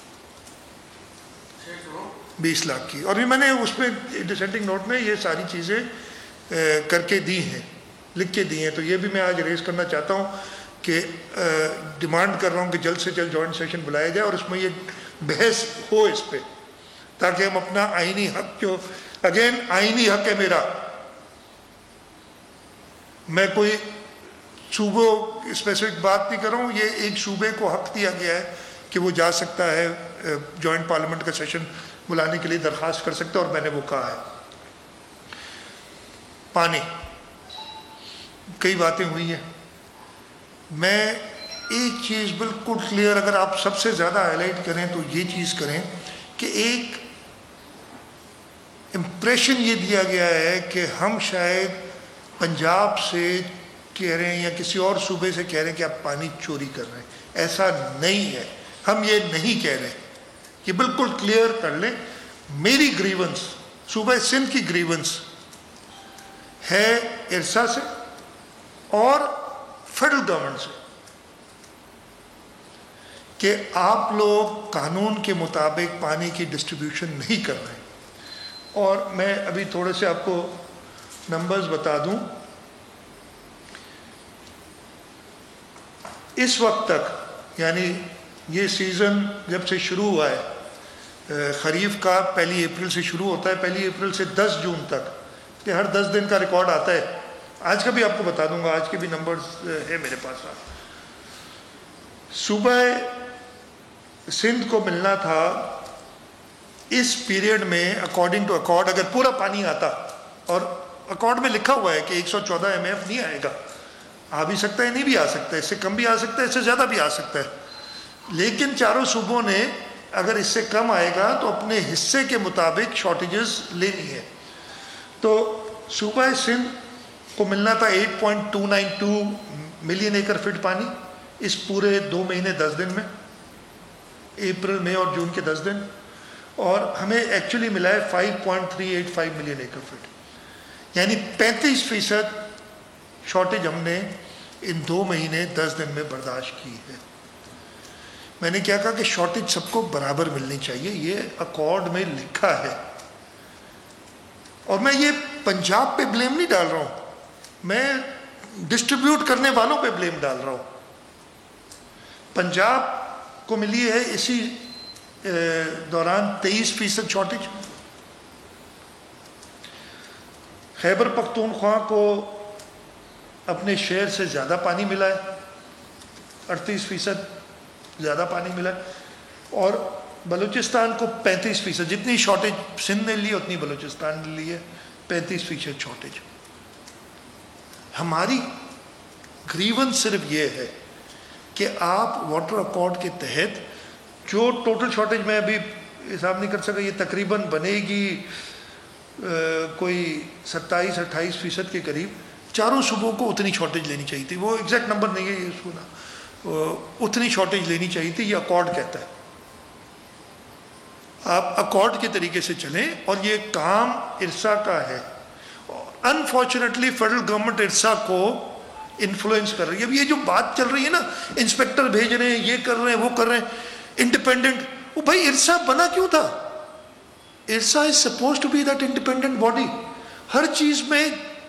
20 لاکھ کی. اور یہ میں نے اس میں ڈسینٹنگ نوٹ میں یہ ساری چیزیں کر کے دی ہیں، لکھ کے دی ہیں. تو یہ بھی میں آج ریز کرنا چاہتا ہوں کہ ڈیمانڈ کر رہا ہوں کہ جلد سے جلد جوائنٹ سیشن بلایا جائے اور اس میں یہ بحث ہو اس پہ، تاکہ ہم اپنا آئینی حق جو اگین آئینی حق ہے میرا. میں کوئی صوبوں اسپیسیفک بات نہیں کر رہا ہوں. یہ ایک صوبے کو حق دیا گیا ہے کہ وہ جا سکتا ہے جوائنٹ پارلیمنٹ کا سیشن بلانے کے لیے درخواست کر سکتا ہے، اور میں نے وہ کہا ہے. پانی، کئی باتیں ہوئی ہیں. میں ایک چیز بالکل کلیئر اگر آپ سب سے زیادہ ہائی لائٹ کریں تو یہ چیز کریں کہ ایک امپریشن یہ دیا گیا ہے کہ ہم شاید پنجاب سے کہہ رہے ہیں یا کسی اور صوبے سے کہہ رہے ہیں کہ آپ پانی چوری کر رہے ہیں. ایسا نہیں ہے، ہم یہ نہیں کہہ رہے. یہ بالکل کلیئر کر لیں. میری گریونس صوبہ سندھ کی گریونس ہے ارسا سے اور فیڈرل گورنمنٹ سے کہ آپ لوگ قانون کے مطابق پانی کی ڈسٹریبیوشن نہیں کر رہے ہیں. اور میں ابھی تھوڑے سے آپ کو نمبرز بتا دوں. اس وقت تک یعنی یہ سیزن جب سے شروع ہوا ہے خریف کا 1 اپریل سے شروع ہوتا ہے، 1 اپریل سے 10 جون تک، کہ ہر 10 دن کا ریکارڈ آتا ہے. آج کا بھی آپ کو بتا دوں گا، آج کے بھی نمبرز ہے میرے پاس. صوبہ سندھ کو ملنا تھا اس پیریڈ میں اکارڈنگ ٹو اکارڈ، اگر پورا پانی آتا، اور اکارڈ میں لکھا ہوا ہے کہ 114 MF نہیں آئے گا، آ بھی سکتا ہے نہیں بھی آ سکتا ہے، اس سے کم بھی آ سکتا ہے، اس سے زیادہ بھی آ سکتا ہے. لیکن چاروں صوبوں نے اگر اس سے کم آئے گا تو اپنے حصے کے مطابق شارٹیجز لینی ہے. تو صوبہ سندھ کو ملنا تھا 8.292 ملین ایکڑ فٹ پانی اس پورے 2 مہینے 10 دن میں، اپریل مئی اور جون کے 10 دن، اور ہمیں ایکچولی ملا ہے 5.385 ملین ایکڑ فٹ، یعنی 35% شارٹیج ہم نے ان 2 مہینے 10 دن میں برداشت کی ہے. میں نے کیا کہا کہ شارٹیج سب کو برابر ملنی چاہیے، یہ اکارڈ میں لکھا ہے. اور میں یہ پنجاب پہ بلیم نہیں ڈال رہا ہوں، میں ڈسٹریبیوٹ کرنے والوں پہ بلیم ڈال رہا ہوں. پنجاب کو ملی ہے اسی دوران 23% شارٹیج، خیبر پختونخوا کو اپنے شہر سے زیادہ پانی ملا ہے، 38% زیادہ پانی ملا ہے، اور بلوچستان کو 35%، جتنی شارٹیج سندھ نے لی اتنی بلوچستان نے لی ہے، 35% شارٹیج. ہماری گریونس صرف یہ ہے کہ آپ واٹر اکارڈ کے تحت جو ٹوٹل شارٹیج میں ابھی حساب نہیں کر سکا، یہ تقریباً بنے گی کوئی 27-28% کے قریب، چاروں صوبوں کو اتنی شارٹیج لینی چاہیے تھی. وہ ایگزیکٹ نمبر نہیں ہے یہ سنا، اتنی شارٹیج لینی چاہیے تھی، یہ اکارڈ کہتا ہے. آپ اکارڈ کے طریقے سے چلیں، اور یہ کام ارسا کا ہے. انفارچونیٹلی فیڈرل گورنمنٹ ارسا کو انفلوئنس کر رہی ہے. اب یہ جو بات چل رہی ہے نا، انسپیکٹر بھیج رہے ہیں، یہ کر رہے ہیں، وہ کر رہے ہیں، انڈیپینڈنٹ. وہ بھائی ارسا بنا کیوں تھا؟ IRSA is suppose to be that independent body. ہر چیز میں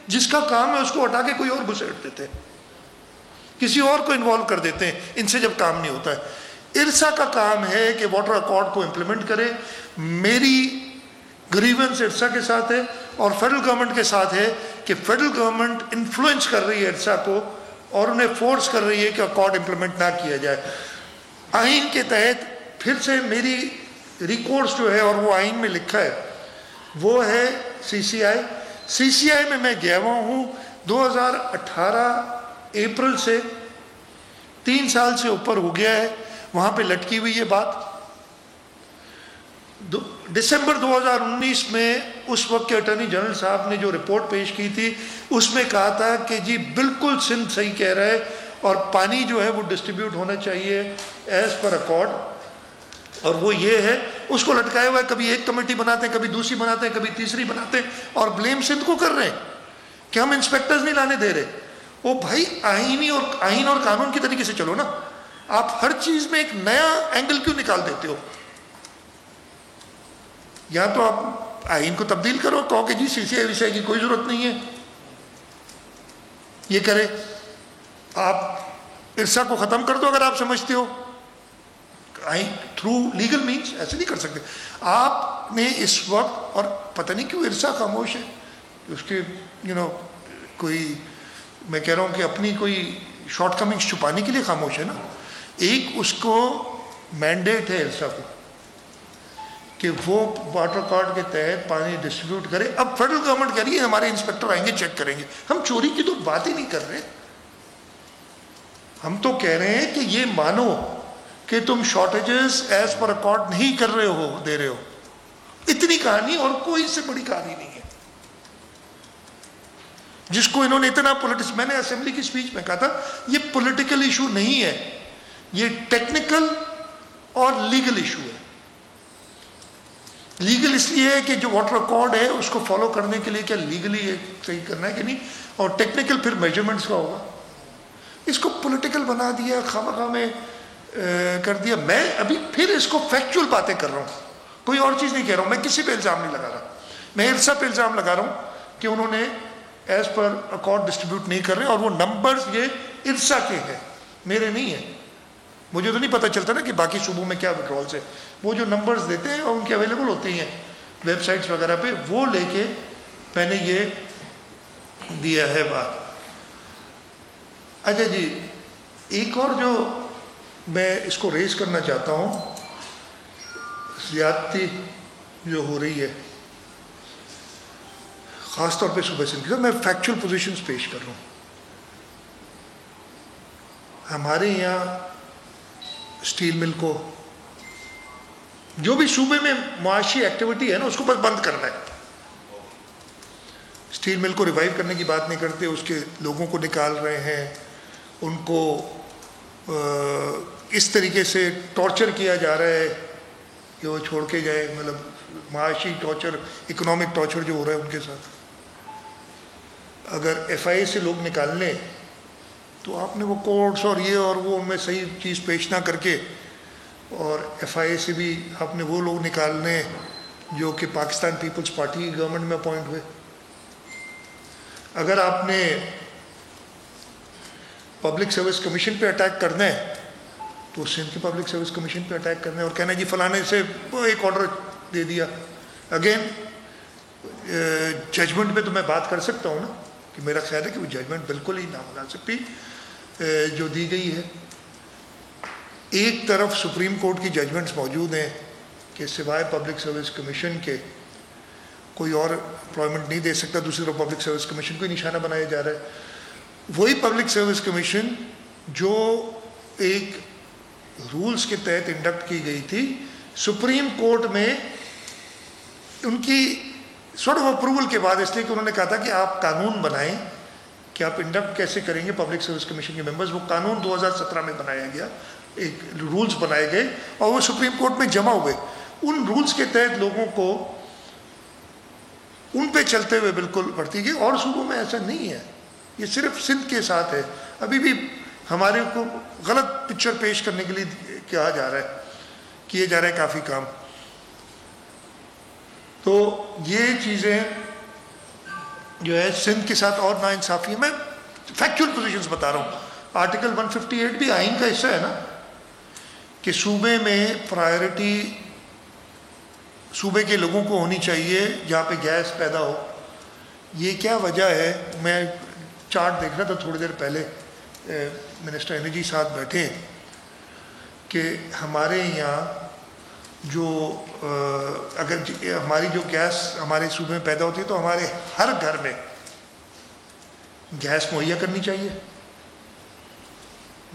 جس کا کام ہے اس کو ہٹا کے کوئی اور گھسیٹ دیتے ہیں، کسی اور کو انوالو کر دیتے ہیں ان سے جب کام نہیں ہوتا ہے. ارسا کا کام ہے کہ واٹر اکارڈ کو امپلیمنٹ کرے. میری گریونس ارسا کے ساتھ ہے اور فیڈرل گورنمنٹ کے ساتھ ہے کہ فیڈرل گورنمنٹ انفلوئنس کر رہی ہے ارسا کو اور انہیں فورس کر رہی ہے کہ اکارڈ امپلیمنٹ نہ کیا جائے. آئین کے تحت پھر سے میری ریکورس جو ہے، اور وہ آئین میں لکھا ہے، وہ ہے CCI. CCI میں میں گیا ہوا ہوں 2018 اپریل سے، 3 سال سے اوپر ہو گیا ہے، وہاں پہ لٹکی ہوئی یہ بات. دسمبر 2019 میں اس وقت کے اٹارنی جنرل صاحب نے جو رپورٹ پیش کی تھی، اس میں کہا تھا کہ جی بالکل سندھ صحیح کہہ رہا ہے، اور پانی جو ہے وہ ڈسٹریبیوٹ ہونا چاہیے ایز پر اکارڈ. اور وہ یہ ہے، اس کو لٹکایا ہوا ہے. کبھی ایک کمیٹی بناتے ہیں، کبھی دوسری بناتے ہیں، کبھی تیسری بناتے ہیں، اور بلیم سندھ کو کر رہے ہیں کہ ہم انسپیکٹرز نہیں لانے دے رہے. وہ بھائی آئین اور قانون کے طریقے سے چلو نا. آپ ہر چیز میں ایک نیا اینگل کیوں نکال دیتے ہو؟ یا تو آپ آئین کو تبدیل کرو، کہو کہ جی CCI کی کوئی ضرورت نہیں ہے، یہ کرے. آپ ارسا کو ختم کر دو اگر آپ سمجھتے ہو تھرو لیگل مینس. ایسے نہیں کر سکتے آپ نے اس وقت. اور پتہ نہیں کیوں ارسا خاموش ہے، اس کے کوئی، میں کہہ رہا ہوں کہ اپنی کوئی شارٹ کمنگس چھپانے کے لیے خاموش ہے نا. ایک اس کو مینڈیٹ ہے ارسا کو کہ وہ واٹر کارڈ کے تحت پانی ڈسٹریبیوٹ کرے. اب فیڈرل گورنمنٹ کہہ رہی ہے ہمارے انسپیکٹر آئیں گے، چیک کریں گے. ہم چوری کی تو بات ہی نہیں کر رہے، ہم تو کہہ رہے ہیں کہ یہ مانو کہ تم شارٹیجز ایز پر اکارڈ نہیں کر رہے ہو، دے رہے ہو. اتنی کہانی، اور کوئی اس سے بڑی کہانی نہیں ہے جس کو انہوں نے اتنا میں نے اسمبلی کی سپیچ میں کہا تھا یہ پولیٹیکل ایشو نہیں ہے، یہ ٹیکنیکل اور لیگل ایشو ہے. لیگل اس لیے ہے کہ جو واٹر اکارڈ ہے اس کو فالو کرنے کے لیے کیا لیگلی صحیح کرنا ہے کہ نہیں، اور ٹیکنیکل پھر میجرمنٹس کا ہوگا. اس کو پولیٹیکل بنا دیا، خواہ میں کر دیا. میں ابھی پھر اس کو فیکچول باتیں کر رہا ہوں، کوئی اور چیز نہیں کہہ رہا ہوں. میں کسی پہ الزام نہیں لگا رہا، میں ارسا پہ الزام لگا رہا ہوں کہ انہوں نے ایز پر اکارڈ ڈسٹریبیوٹ نہیں کر رہے، اور وہ نمبرز یہ ارسا کے ہیں، میرے نہیں ہیں. مجھے تو نہیں پتہ چلتا نا کہ باقی صوبوں میں کیا وڈرالس ہے. وہ جو نمبرز دیتے ہیں اور ان کے اویلیبل ہوتے ہیں ویب سائٹس وغیرہ پہ، وہ لے کے میں نے یہ دیا ہے بات. اچھا جی، ایک اور جو میں اس کو ریز کرنا چاہتا ہوں، زیادتی جو ہو رہی ہے خاص طور پہ صوبہ سندھ کی، میں فیکچول پوزیشنز پیش کر رہا ہوں. ہمارے یہاں اسٹیل مل کو، جو بھی صوبے میں معاشی ایکٹیویٹی ہے نا، اس کو بس بند کرنا ہے. اسٹیل مل کو ریوائیو کرنے کی بات نہیں کرتے، اس کے لوگوں کو نکال رہے ہیں، ان کو اس طریقے سے ٹارچر کیا جا رہا ہے کہ وہ چھوڑ کے جائے. مطلب معاشی ٹارچر، اکنامک ٹارچر جو ہو رہا ہے ان کے ساتھ. اگر FIA سے لوگ نکال لیں تو آپ نے وہ کورٹس اور یہ اور وہ ان میں صحیح چیز پیش نہ کر کے، اور FIA سے بھی آپ نے وہ لوگ نکالنے جو کہ پاکستان پیپلز پارٹی کی گورنمنٹ میں اپوائنٹ ہوئے. اگر آپ نے پبلک سروس کمیشن پہ اٹیک کرنا ہے تو سندھ کی پبلک سروس کمیشن پہ اٹیک کرنا ہے اور کہنا ہے جی فلانے سے ایک آرڈر دے دیا. اگین ججمنٹ پہ تو میں بات کر سکتا ہوں نا، کہ میرا خیال ہے کہ وہ ججمنٹ بالکل ہی نامناسب تھی جو دی گئی ہے. ایک طرف سپریم کورٹ کی ججمنٹس موجود ہیں کہ سوائے پبلک سروس کمیشن کے کوئی اور امپلائمنٹ نہیں دے سکتا، دوسری طرف پبلک سروس کمیشن کو ہی نشانہ بنایا جا رہا ہے. وہی پبلک سروس کمیشن جو ایک رولز کے تحت انڈکٹ کی گئی تھی، سپریم کورٹ میں ان کی سارٹ آف اپروول کے بعد، اس لیے کہ انہوں نے کہا تھا کہ آپ قانون بنائیں کہ آپ انڈکٹ کیسے کریں گے پبلک سروس کمیشن کے ممبرز، وہ قانون 2017 میں بنایا گیا، ایک رولز بنائے گئے اور وہ سپریم کورٹ میں جمع ہوئے. ان رولز کے تحت لوگوں کو ان پہ چلتے ہوئے بالکل بڑھتی گئی. اور صوبوں میں ایسا نہیں ہے، یہ صرف سندھ کے ساتھ ہے. ابھی بھی ہمارے کو غلط پکچر پیش کرنے کے لیے کہا جا رہا ہے، کیے جا رہے ہیں کافی کام. تو یہ چیزیں جو ہے سندھ کے ساتھ اور ناانصافی ہے. میں فیکچوئل پوزیشنز بتا رہا ہوں. آرٹیکل 158 بھی آئین کا حصہ ہے نا، کہ صوبے میں پرائرٹی صوبے کے لوگوں کو ہونی چاہیے جہاں پہ گیس پیدا ہو. یہ کیا وجہ ہے؟ میں چارٹ دیکھ رہا تھا تھوڑی دیر پہلے، منسٹر انرجی ساتھ بیٹھے، کہ ہمارے یہاں جو اگر ہماری جو گیس ہمارے صوبے میں پیدا ہوتی ہے تو ہمارے ہر گھر میں گیس مہیا کرنی چاہیے.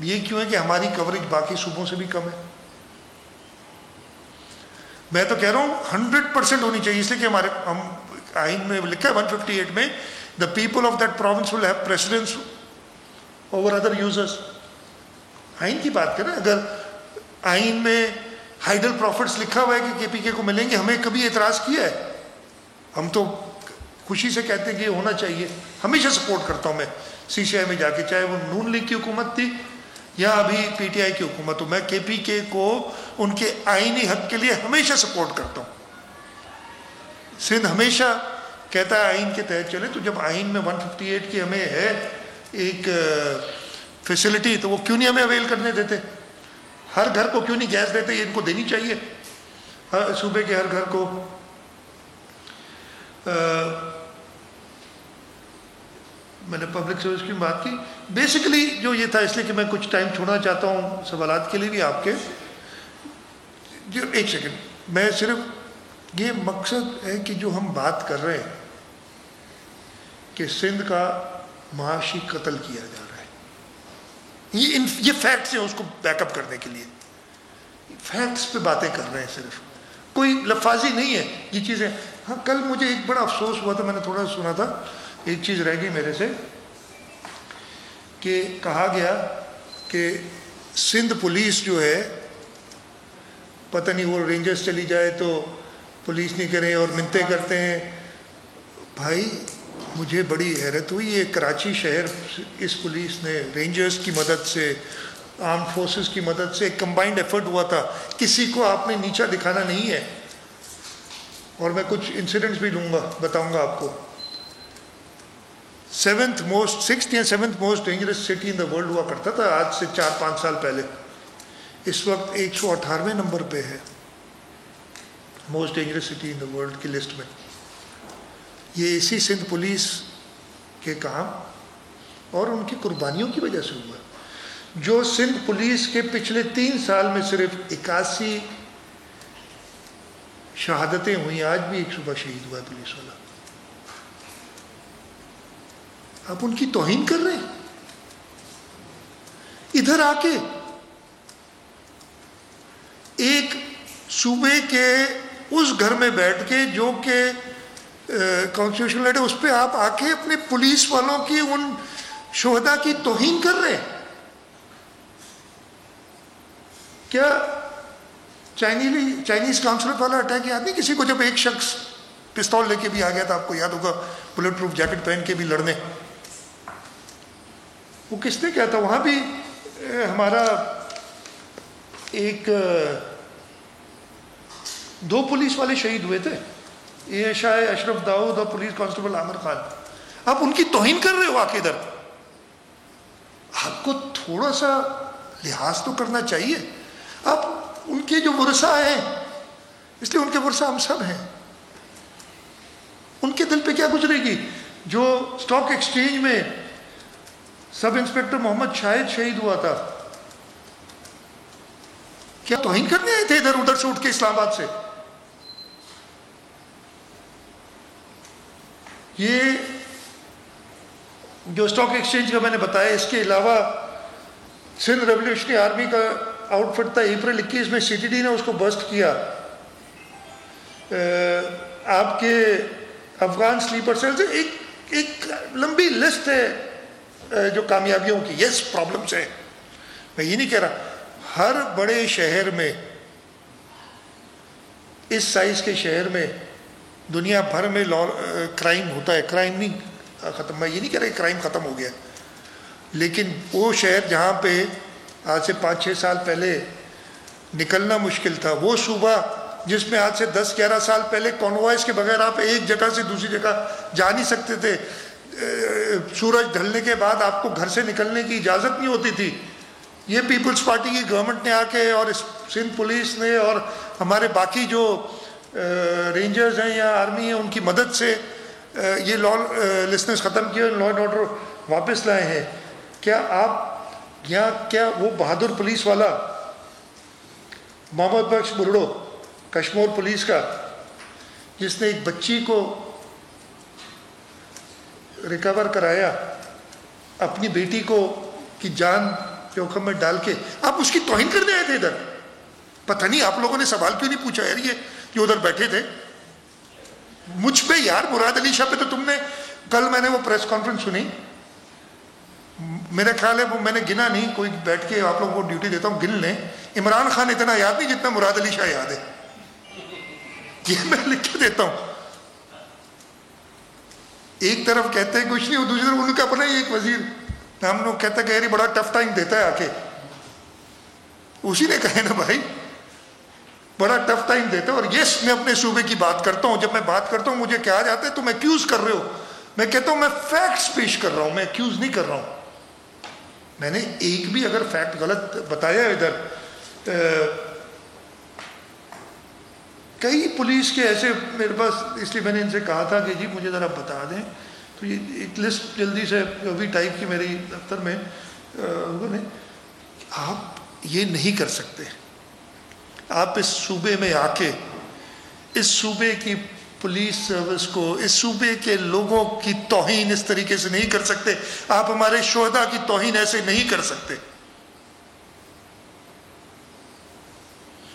یہ کیوں ہے کہ ہماری کوریج باقی صوبوں سے بھی کم ہے. میں تو کہہ رہا ہوں 100% ہونی چاہیے، اس لیے کہ ہمارے ہم آئین میں لکھا ہے 158 میں the people of that province will have precedence over other users. آئین کی بات کریں، اگر آئین میں ہائیڈل پروفٹس لکھا ہوا ہے کہ کے پی کے کو ملیں گے، ہمیں کبھی اعتراض کیا ہے؟ ہم تو خوشی سے کہتے ہیں کہ یہ ہونا چاہیے. ہمیشہ سپورٹ کرتا ہوں میں سی سی آئی میں جا کے، چاہے وہ نون لیگ کی حکومت تھی یا ابھی پی ٹی آئی کی حکومت ہو، میں کے پی کے کو ان کے آئینی حق کے لیے ہمیشہ سپورٹ کرتا ہوں. سندھ ہمیشہ کہتا ہے آئین کے تحت چلے. تو جب آئین میں 158 کی ہمیں ہے ایک فیسلٹی، تو وہ کیوں نہیں ہمیں اویل کرنے دیتے؟ ہر گھر کو کیوں نہیں گیس دیتے؟ یہ ان کو دینی چاہیے، ہر صوبے کے ہر گھر کو. میں نے پبلک سروس کی بات کی. بیسیکلی جو یہ تھا، اس لیے کہ میں کچھ ٹائم چھوڑنا چاہتا ہوں سوالات کے لیے بھی آپ کے. جو ایک سیکنڈ، میں صرف یہ مقصد ہے کہ جو ہم بات کر رہے ہیں کہ سندھ کا معاشی قتل کیا جا رہا ہے، یہ فیکٹس ہیں. اس کو بیک اپ کرنے کے لیے فیکٹس پہ باتیں کر رہے ہیں، صرف کوئی لفاظی نہیں ہے یہ چیزیں. ہاں، کل مجھے ایک بڑا افسوس ہوا تھا، میں نے تھوڑا سنا تھا، ایک چیز رہ گئی میرے سے، کہ کہا گیا کہ سندھ پولیس جو ہے پتہ نہیں وہ رینجرز چلی جائے تو پولیس نہیں کرے اور منتیں کرتے ہیں. بھائی مجھے بڑی حیرت ہوئی، یہ کراچی شہر اس پولیس نے رینجرز کی مدد سے، آرم فورسز کی مدد سے ایک کمبائنڈ ایفرٹ ہوا تھا. کسی کو آپ نے نیچا دکھانا نہیں ہے. اور میں کچھ انسیڈنٹس بھی لوں گا، بتاؤں گا آپ کو. 6th یا 7th most dangerous city in the world ہوا کرتا تھا آج سے 4-5 سال پہلے. اس وقت 118ویں نمبر پہ ہے most dangerous city in the world کی لسٹ میں. یہ اسی سندھ پولیس کے کام اور ان کی قربانیوں کی وجہ سے ہوا. جو سندھ پولیس کے پچھلے 3 سال میں صرف 81 شہادتیں ہوئیں. آج بھی ایک صبح شہید ہوا ہے پولیس والا. آپ ان کی توہین کر رہے ہیں. ادھر آ کے ایک صوبے کے اس گھر میں بیٹھ کے جو کہ کانسٹیٹیوشنل ہے، اس پہ آپ آ کے اپنے پولیس والوں کی، ان شہداء کی توہین کر رہے ہیں. کیا چائنیز کانسلیٹ والا اٹیک یاد نہیں کسی کو، جب ایک شخص پستول لے کے بھی آ گیا تھا، آپ کو یاد ہوگا، بلٹ پروف جیکٹ پہن کے بھی لڑنے. وہ کس نے کیا تھا؟ وہاں بھی ہمارا ایک 2 پولیس والے شہید ہوئے تھے، اے ایس آئی اشرف داؤد اور پولیس کانسٹیبل عامر خان. آپ ان کی توہین کر رہے ہو آ کے ادھر. آپ کو تھوڑا سا لحاظ تو کرنا چاہیے. آپ ان کے جو ورثاء ہیں، اس لیے ان کے ورثاء ہم سب ہیں، ان کے دل پہ کیا گزرے گی؟ جو اسٹاک ایکسچینج میں سب انسپیکٹر محمد شاہد شہید ہوا تھا، کیا توہین کرنے آئے تھے ادھر ادھر سے اٹھ کے اسلام آباد سے؟ یہ جو اسٹاک ایکسچینج کا میں نے بتایا، اس کے علاوہ سندھ ریولیوشنری آرمی کا آؤٹ فٹ تھا، اپریل 21 میں سی ٹی ڈی نے اس کو برسٹ کیا. آپ کے افغان سلیپر سیل سے ایک لمبی لسٹ ہے جو کامیابیوں کی. یس پرابلمس ہیں، میں یہ نہیں کہہ رہا. ہر بڑے شہر میں، اس سائز کے شہر میں دنیا بھر میں کرائم ہوتا ہے. کرائم نہیں ختم، میں یہ نہیں کہہ رہا کہ کرائم ختم ہو گیا، لیکن وہ شہر جہاں پہ آج سے 5-6 سال پہلے نکلنا مشکل تھا، وہ صوبہ جس میں آج سے 10-11 سال پہلے کانوائز کے بغیر آپ ایک جگہ سے دوسری جگہ جا نہیں سکتے تھے. سورج ڈھلنے کے بعد آپ کو گھر سے نکلنے کی اجازت نہیں ہوتی تھی. یہ پیپلز پارٹی کی گورنمنٹ نے آ کے اور سندھ پولیس نے اور ہمارے باقی جو رینجرز ہیں یا آرمی ہیں ان کی مدد سے یہ لا لیسنس ختم کیا، لا اینڈ آرڈر واپس لائے ہیں. کیا آپ یہاں کیا وہ بہادر پولیس والا محمد بخش برڑو کشمور پولیس کا، جس نے ایک بچی کو ریکور کرایا اپنی بیٹی کو کی جان جوخم میں ڈال کے، آپ اس کی توہین کرنے آئے تھے ادھر؟ پتہ نہیں آپ لوگوں نے سوال کیوں نہیں پوچھا یار، یہ جو ادھر بیٹھے تھے مجھ پہ یار. مراد علی شاہ پہ تو تم نے کل میں نے وہ پریس کانفرنس سنی، میرا خیال ہے وہ میں نے گنا نہیں، کوئی بیٹھ کے آپ لوگوں کو ڈیوٹی دیتا ہوں گن لیں. عمران خان اتنا یاد نہیں جتنا مراد علی شاہ یاد ہے، یہ میں لکھ کے دیتا ہوں. ایک طرف کہتے ہیں کچھ نہیں، دوسری طرف ان کا اپنا ہی ایک وزیر ہم لوگ کہتا ہے کہ یار بڑا ٹف ٹائم دیتا ہے آ کے. اسی نے کہا نا بھائی بڑا ٹف ٹائم دیتا ہے. اور یس میں اپنے صوبے کی بات کرتا ہوں، جب میں بات کرتا ہوں مجھے کہا جاتا ہے تم ایکیوز کر رہے ہو، میں کہتا ہوں میں فیکٹس پیش کر رہا ہوں، میں ایکیوز نہیں کر رہا ہوں. میں نے ایک بھی اگر فیکٹ غلط بتایا ادھر، کئی پولیس کے ایسے میرے پاس، اس لیے میں نے ان سے کہا تھا کہ جی مجھے ذرا بتا دیں. تو یہ ایک لسٹ جلدی سے ابھی ٹائپ کی میری دفتر میں، آپ یہ نہیں کر سکتے. آپ اس صوبے میں آ کے اس صوبے کی پولیس سروس کو، اس صوبے کے لوگوں کی توہین اس طریقے سے نہیں کر سکتے. آپ ہمارے شہداء کی توہین ایسے نہیں کر سکتے.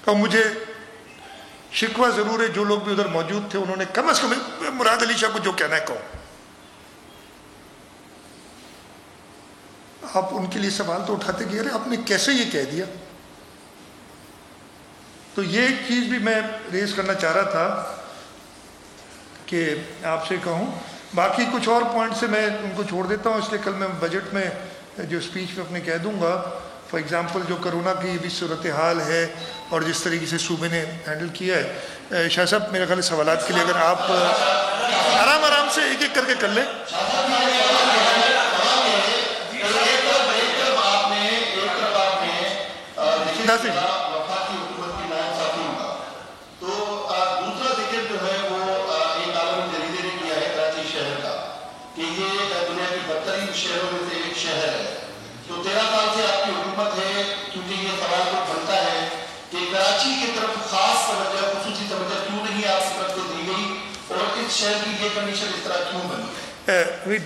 اور مجھے شکوہ ضرور ہے، جو لوگ بھی ادھر موجود تھے انہوں نے کم از کم مراد علی شاہ کو جو کہنا ہے کہو. آپ ان کے لیے سوال تو اٹھاتے کہ ارے آپ نے کیسے یہ کہہ دیا. تو یہ ایک چیز بھی میں ریز کرنا چاہ رہا تھا کہ آپ سے کہوں. باقی کچھ اور پوائنٹ سے میں ان کو چھوڑ دیتا ہوں، اس لیے کل میں بجٹ میں جو اسپیچ میں اپنے کہہ دوں گا. فار ایگزامپل جو کرونا کی بھی صورتحال ہے اور جس طریقے سے صوبے نے ہینڈل کیا ہے. شاہ صاحب میرے خیال سوالات کے لیے اگر آپ آرام سے ایک ایک کر کے کر لیں.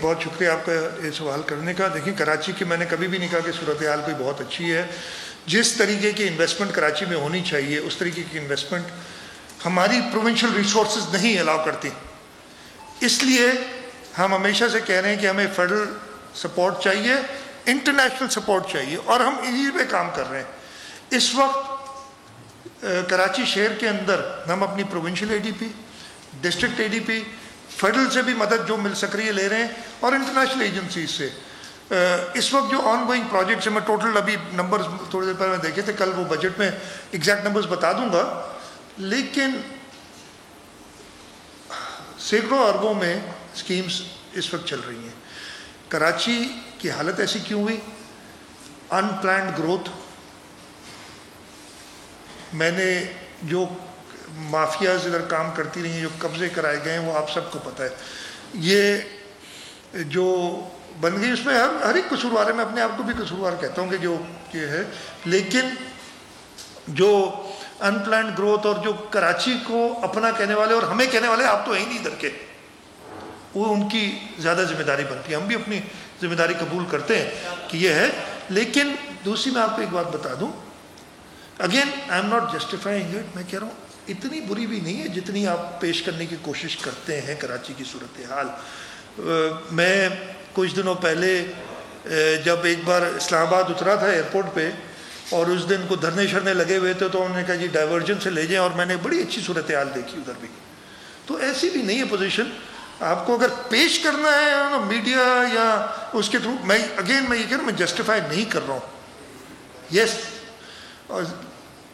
بہت شکریہ آپ کا یہ سوال کرنے کا. دیکھیں کراچی کی میں نے کبھی بھی نہیں کہا کہ صورتحال کوئی بہت اچھی ہے. جس طریقے کی انویسٹمنٹ کراچی میں ہونی چاہیے اس طریقے کی انویسٹمنٹ ہماری پروونشل ریسورسز نہیں الاؤ کرتی. اس لیے ہم ہمیشہ سے کہہ رہے ہیں کہ ہمیں فیڈرل سپورٹ چاہیے، انٹرنیشنل سپورٹ چاہیے، اور ہم اسی پہ کام کر رہے ہیں. اس وقت کراچی شہر کے اندر ہم اپنی پروونشل اے ڈی پی، ڈسٹرکٹ اے ڈی پی، فیڈرل سے بھی مدد جو مل سک رہی ہے لے رہے ہیں، اور انٹرنیشنل ایجنسیز سے. اس وقت جو آن گوئنگ پروجیکٹس ہیں، میں ٹوٹل ابھی نمبرز تھوڑی دیر پہلے دیکھے تھے، کل وہ بجٹ میں ایگزیکٹ نمبرز بتا دوں گا، لیکن سینکڑوں اربوں میں اسکیمز اس وقت چل رہی ہیں. کراچی کی حالت ایسی کیوں ہوئی؟ ان پلانڈ گروتھ. میں نے جو مافیاز ادھر کام کرتی رہی ہیں، جو قبضے کرائے گئے ہیں، وہ آپ سب کو پتہ ہے. یہ جو بن گئی اس میں ہر ایک قصوروار ہے، میں اپنے آپ کو بھی قصوروار کہتا ہوں کہ جو یہ ہے، لیکن جو ان پلانڈ گروتھ اور جو کراچی کو اپنا کہنے والے اور ہمیں کہنے والے آپ تو ہیں ہی نہیں ادھر کے، وہ ان کی زیادہ ذمہ داری بنتی ہے. ہم بھی اپنی ذمہ داری قبول کرتے ہیں کہ یہ ہے. لیکن دوسری میں آپ کو ایک بات بتا دوں, again I am not justifying it, میں کہہ رہا ہوں اتنی بری بھی نہیں ہے جتنی آپ پیش کرنے کی کوشش کرتے ہیں کراچی کی صورتحال. میں کچھ دنوں پہلے جب ایک بار اسلام آباد اترا تھا ایئرپورٹ پہ, اور اس دن کو دھرنے شرنے لگے ہوئے تھے, تو انہوں نے کہا جی ڈائیورجن سے لے جائیں, اور میں نے بڑی اچھی صورتحال دیکھی ادھر بھی. تو ایسی بھی نہیں ہے پوزیشن. آپ کو اگر پیش کرنا ہے میڈیا یا اس کے تھرو, میں یہ کہہ رہا ہوں میں جسٹیفائی نہیں کر رہا ہوں. یس, اور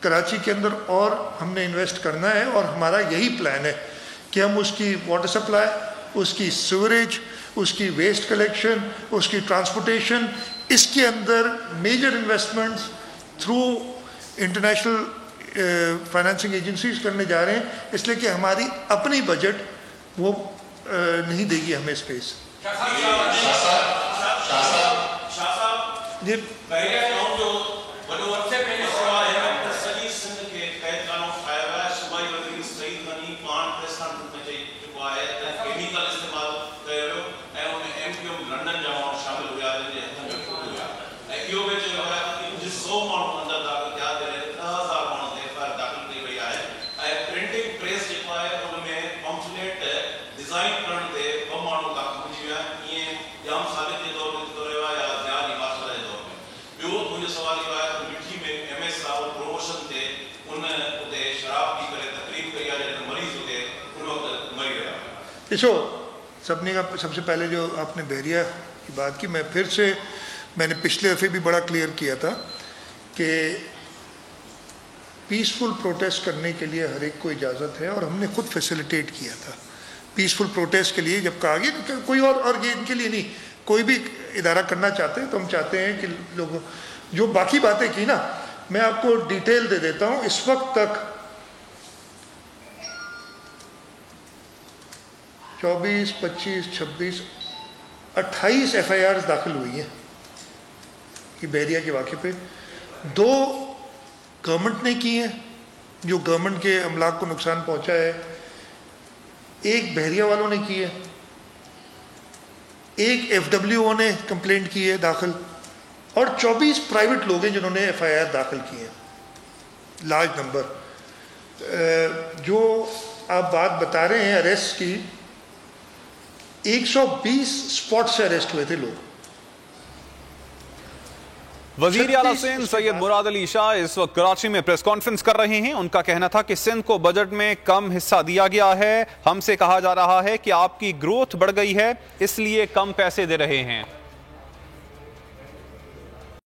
کراچی کے اندر اور ہم نے انویسٹ کرنا ہے, اور ہمارا یہی پلان ہے کہ ہم اس کی واٹر سپلائی, اس کی سیوریج, اس کی ویسٹ کلیکشن, اس کی ٹرانسپورٹیشن, اس کے اندر major investments through international financing agencies کرنے جا رہے ہیں, اس لیے کہ ہماری اپنی بجٹ وہ نہیں دے گی ہمیں اسپیس. سب نے سب سے پہلے جو آپ نے بحریہ کی بات کی, میں پھر سے میں نے پچھلے دفعے بھی بڑا کلیئر کیا تھا کہ پیسفل پروٹیسٹ کرنے کے لیے ہر ایک کو اجازت ہے, اور ہم نے خود فیسیلیٹیٹ کیا تھا پیسفل پروٹیسٹ کے لیے. جب کہا گیا کوئی اور یہ ان کے لیے نہیں, کوئی بھی ادارہ کرنا چاہتے ہیں تو ہم چاہتے ہیں کہ لوگ جو باقی باتیں کی نا, میں آپ کو ڈیٹیل دے دیتا ہوں. اس وقت تک 24, 25, 26, 28 FIRs داخل ہوئی ہیں کہ بحریہ کے واقعے پہ. 2 گورنمنٹ نے کی ہیں جو گورنمنٹ کے املاک کو نقصان پہنچا ہے, 1 بحریہ والوں نے کی ہے, 1 FWO نے کمپلینٹ کی ہے داخل, اور 24 پرائیویٹ لوگ ہیں جنہوں نے FIR داخل کی ہیں. Large number. جو آپ بات بتا رہے ہیں اریسٹ کی, 120 اسپاٹ سے اریسٹ ہوئے تھے لوگ. وزیر اعلیٰ سندھ سید مراد علی شاہ اس وقت کراچی میں پریس کانفرنس کر رہے ہیں. ان کا کہنا تھا کہ سندھ کو بجٹ میں کم حصہ دیا گیا ہے, ہم سے کہا جا رہا ہے کہ آپ کی گروتھ بڑھ گئی ہے اس لیے کم پیسے دے رہے ہیں.